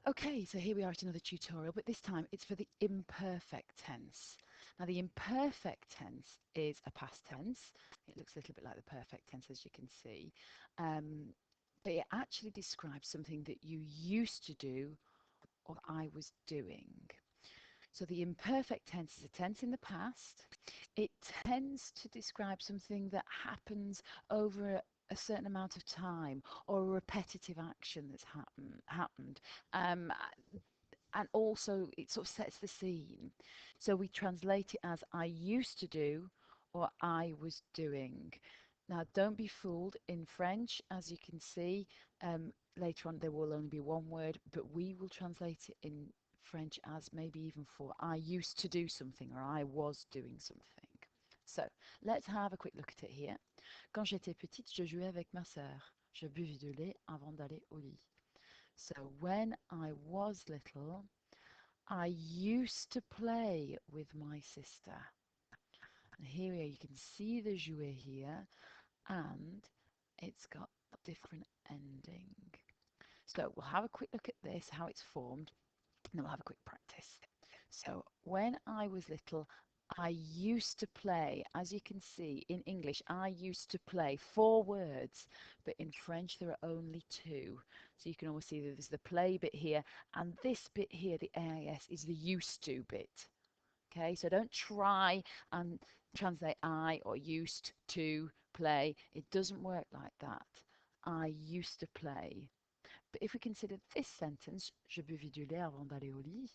Okay, so here we are at another tutorial, but this time it's for the imperfect tense. Now the imperfect tense is a past tense. It looks a little bit like the perfect tense, as you can see. But it actually describes something that you used to do or I was doing. So the imperfect tense is a tense in the past. It tends to describe something that happens over a certain amount of time or a repetitive action that's happened. Um, and also it sort of sets the scene. So we translate it as I used to do or I was doing. Now, don't be fooled. In French, as you can see, later on there will only be one word, but we will translate it in French as maybe even for I used to do something or I was doing something. So let's have a quick look at it here. Quand j'étais petite, je jouais avec ma sœur. Je buvais du lait avant d'aller au lit. So when I was little, I used to play with my sister. And here we are, you can see the jouet here, and it's got a different ending. So we'll have a quick look at this, how it's formed, and then we'll have a quick practice. So when I was little, I used to play. As you can see in English, I used to play 4 words, but in French there are only 2. So you can almost see that there's the play bit here, and this bit here, the AIS, is the used to bit. Okay, so don't try and translate I or used to play. It doesn't work like that. I used to play. But if we consider this sentence, je buvais du lait avant d'aller au lit,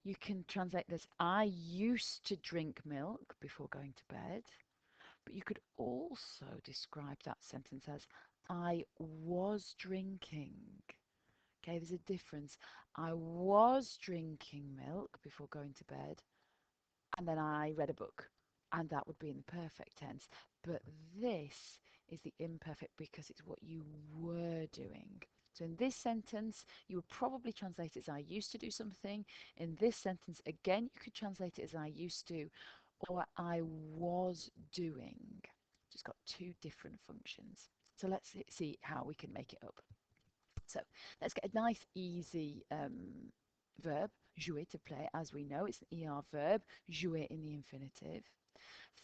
you can translate this, I used to drink milk before going to bed. But you could also describe that sentence as, I was drinking. Okay, there's a difference. I was drinking milk before going to bed, and then I read a book, and that would be in the perfect tense. But this is the imperfect because it's what you were doing. So in this sentence, you would probably translate it as I used to do something. In this sentence, again, you could translate it as I used to or I was doing. Just got 2 different functions. So let's see how we can make it up. So let's get a nice, easy verb, jouer, to play. As we know, it's an ER verb, jouer in the infinitive.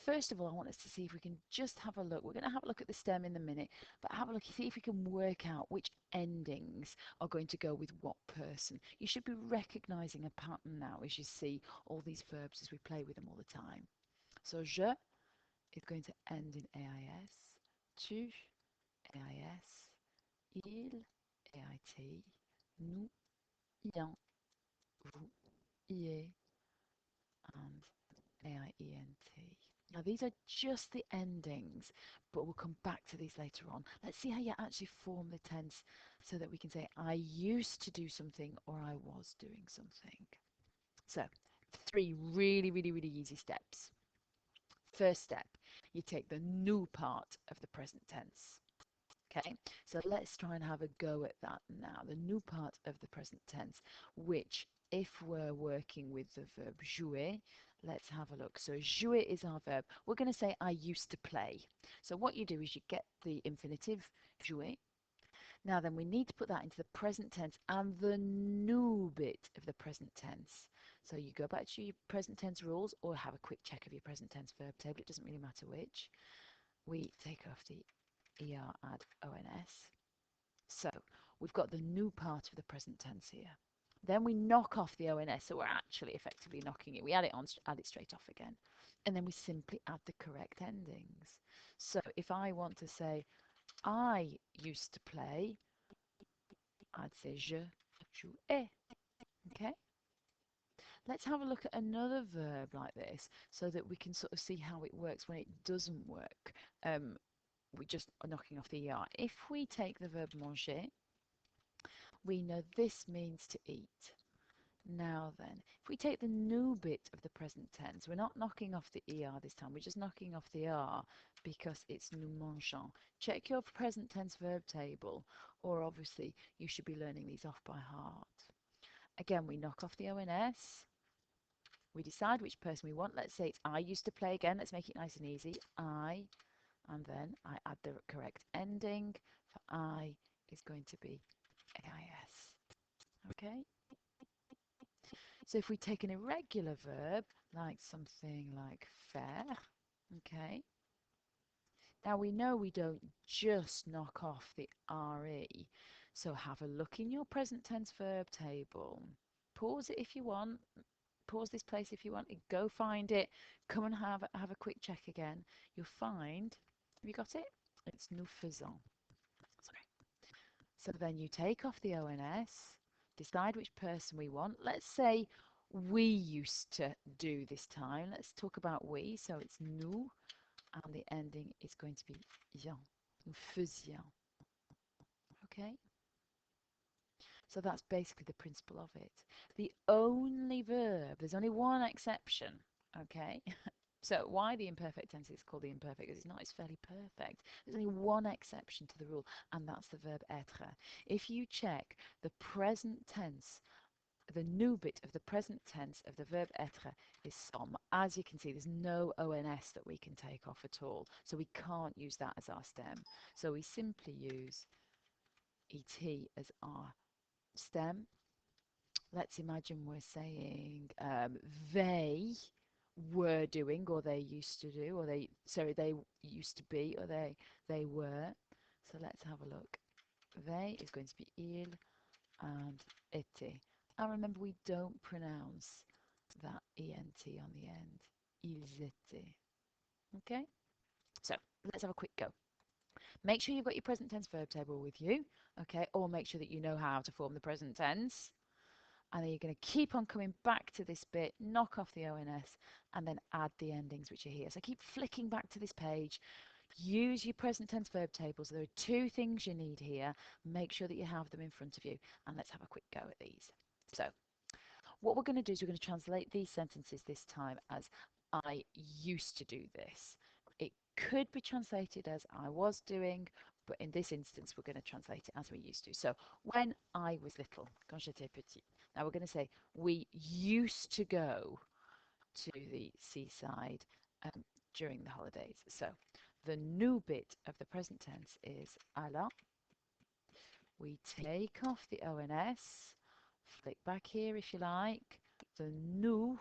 First of all, I want us to see if we can just have a look. We're going to have a look at the stem in a minute, but have a look, see if we can work out which endings are going to go with what person. You should be recognizing a pattern now as you see all these verbs as we play with them all the time. So, je is going to end in AIS, tu, AIS, il, AIT, nous, IN, vous, IE, and AIENT. Now these are just the endings, but we'll come back to these later on. Let's see how you actually form the tense so that we can say I used to do something or I was doing something. So 3 really, really, really easy steps. First step, you take the nous part of the present tense. Okay, so let's try and have a go at that now. The nous part of the present tense, which if we're working with the verb jouer, let's have a look. So jouer is our verb. We're going to say I used to play. So what you do is you get the infinitive jouer. Now then we need to put that into the present tense and the nous bit of the present tense. So you go back to your present tense rules or have a quick check of your present tense verb table. It doesn't really matter which. We take off the ER add ONS. So we've got the nous part of the present tense here. Then we knock off the ONS, so we're actually effectively knocking it. We add it on, add it straight off again. And then we simply add the correct endings. So if I want to say, I used to play, I'd say je jouais. Okay? Let's have a look at another verb like this so that we can sort of see how it works when it doesn't work. We just are knocking off the ER. If we take the verb manger, we know this means to eat. Now then, if we take the nous bit of the present tense, we're not knocking off the ER this time, we're just knocking off the R because it's nous mangeons. Check your present tense verb table, or obviously you should be learning these off by heart. Again, we knock off the ONS. We decide which person we want. Let's say it's I used to play again. Let's make it nice and easy. I, and then I add the correct ending. For I is going to be AIS. Okay? So if we take an irregular verb, like something like faire, okay? Now we know we don't just knock off the RE. So have a look in your present tense verb table. Pause it if you want. Pause this place if you want. Go find it. Come and have a quick check again. You'll find, have you got it? It's nous faisons. Sorry. So then you take off the ONS, decide which person we want. Let's say we used to do this time. Let's talk about we. So it's nous, and the ending is going to be ions. Nous faisions. Okay? So that's basically the principle of it. The only verb, there's only one exception. Okay? So why the imperfect tense is called the imperfect? Because it's not, it's fairly perfect. There's only one exception to the rule, and that's the verb être. If you check the present tense, the new bit of the present tense of the verb être is som. As you can see, there's no ONS that we can take off at all. So we can't use that as our stem. So we simply use et as our stem. Let's imagine we're saying they were doing, or they used to do, or they used to be, or they were. So let's have a look. They is going to be il and était. And remember, we don't pronounce that ent on the end. Ils étaient. Okay? So let's have a quick go. Make sure you've got your present tense verb table with you, okay? Or make sure that you know how to form the present tense. And then you're going to keep on coming back to this bit, knock off the ONS, and then add the endings which are here. So keep flicking back to this page. Use your present tense verb tables. There are two things you need here. Make sure that you have them in front of you. And let's have a quick go at these. So what we're going to do is we're going to translate these sentences this time as I used to do this. It could be translated as I was doing, but in this instance, we're going to translate it as we used to. So when I was little, quand j'étais petit. Now we're going to say we used to go to the seaside during the holidays. So the new bit of the present tense is alla. We take off the ONS, flick back here if you like. The nous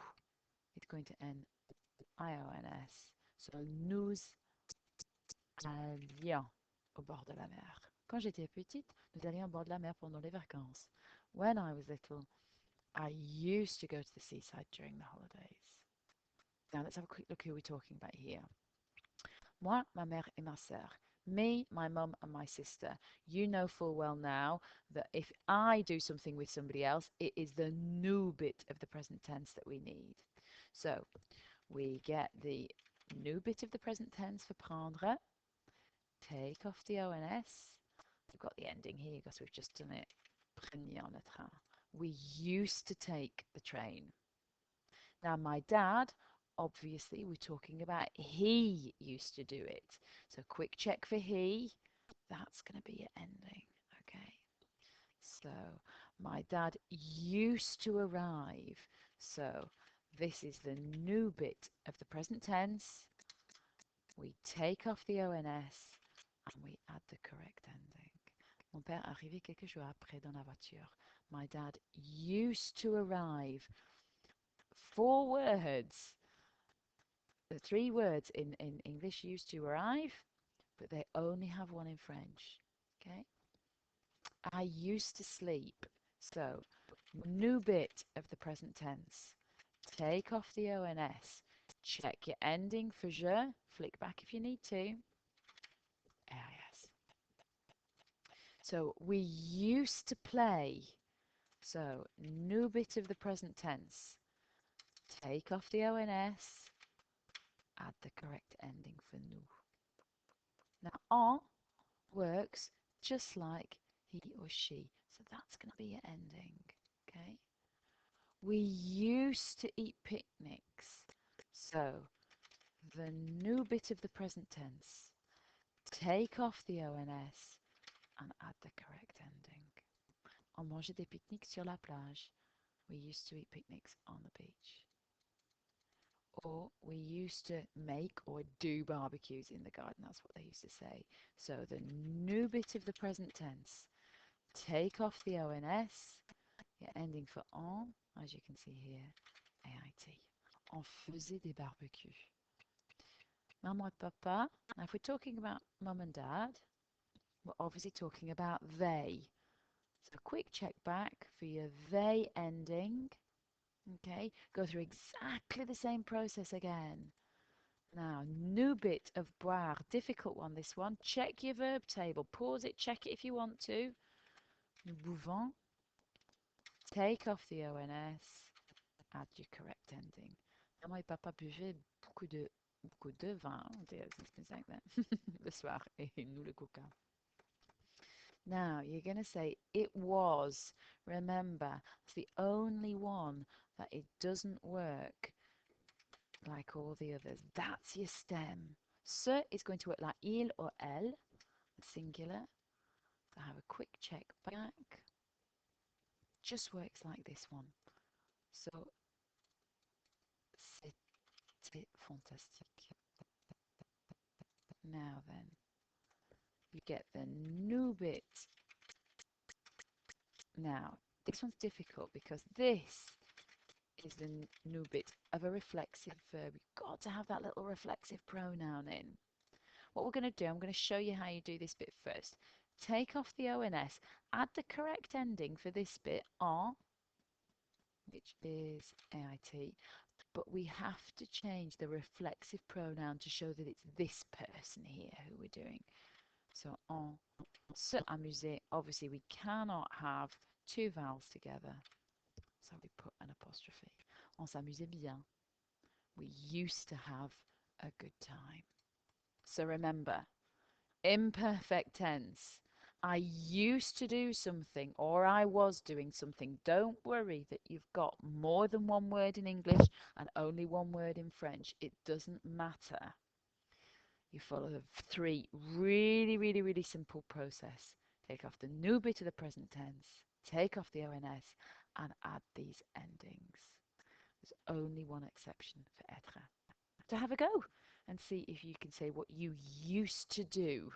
is going to end IONS. So nous allions au bord de la mer. Quand j'étais petite, nous allions au bord de la mer pendant les vacances. When I was little, I used to go to the seaside during the holidays. Now let's have a quick look who we're talking about here. Moi, ma mère et ma sœur. Me, my mum, and my sister. You know full well now that if I do something with somebody else, it is the new bit of the present tense that we need. So we get the new bit of the present tense for prendre. Take off the ONS. We've got the ending here because we've just done it. Prenions le train. We used to take the train. Now, my dad, obviously, we're talking about he used to do it. So, quick check for he. That's going to be your ending. Okay. So, my dad used to arrive. So, this is the new bit of the present tense. We take off the ONS and we add the correct ending. Mon père arrivait quelques jours après dans la voiture. My dad used to arrive. 4 words. The 3 words in English used to arrive, but they only have one in French. Okay? I used to sleep. So, new bit of the present tense. Take off the ONS. Check your ending for je. Flick back if you need to. Yes. So, we used to play. So, new bit of the present tense. Take off the ONS. Add the correct ending for nous. Now, en works just like he or she. So that's going to be your ending. Okay. We used to eat picnics. So the new bit of the present tense. Take off the ONS and add the correct ending. On mangeait des pique-niques sur la plage. We used to eat picnics on the beach. Or we used to make or do barbecues in the garden. That's what they used to say. So the new bit of the present tense. Take off the ONS, Your ending for on, as you can see here, AIT. On faisait des barbecues. Maman et papa. Now, if we're talking about mum and dad, we're obviously talking about they. So a quick check back for your they ending. Okay, go through exactly the same process again. Now, new bit of boire, difficult one this one. Check your verb table. Pause it, check it if you want to. Nous buvons. Take off the ONS. Add your correct ending. Maman et papa buvaient beaucoup de vin. It's been saying that. Le soir, et nous le coca. Now, you're going to say it was. Remember, it's the only one that it doesn't work like all the others. That's your stem. Ce is going to work like il or elle, singular. So have a quick check back. Just works like this one. So, c'était fantastique. Now then, you get the new bit. Now, this one's difficult because this is the new bit of a reflexive verb. You've got to have that little reflexive pronoun in. What we're going to do, I'm going to show you how you do this bit first. Take off the ONS, add the correct ending for this bit, en, which is AIT, but we have to change the reflexive pronoun to show that it's this person here who we're doing. So, on se amuser, obviously we cannot have two vowels together, so we put an apostrophe. On s'amusait bien. We used to have a good time. So remember, imperfect tense. I used to do something or I was doing something. Don't worry that you've got more than one word in English and only one word in French. It doesn't matter. You follow the three really simple process. Take off the new bit of the present tense, take off the ONS, and add these endings. There's only one exception for être. So have a go and see if you can say what you used to do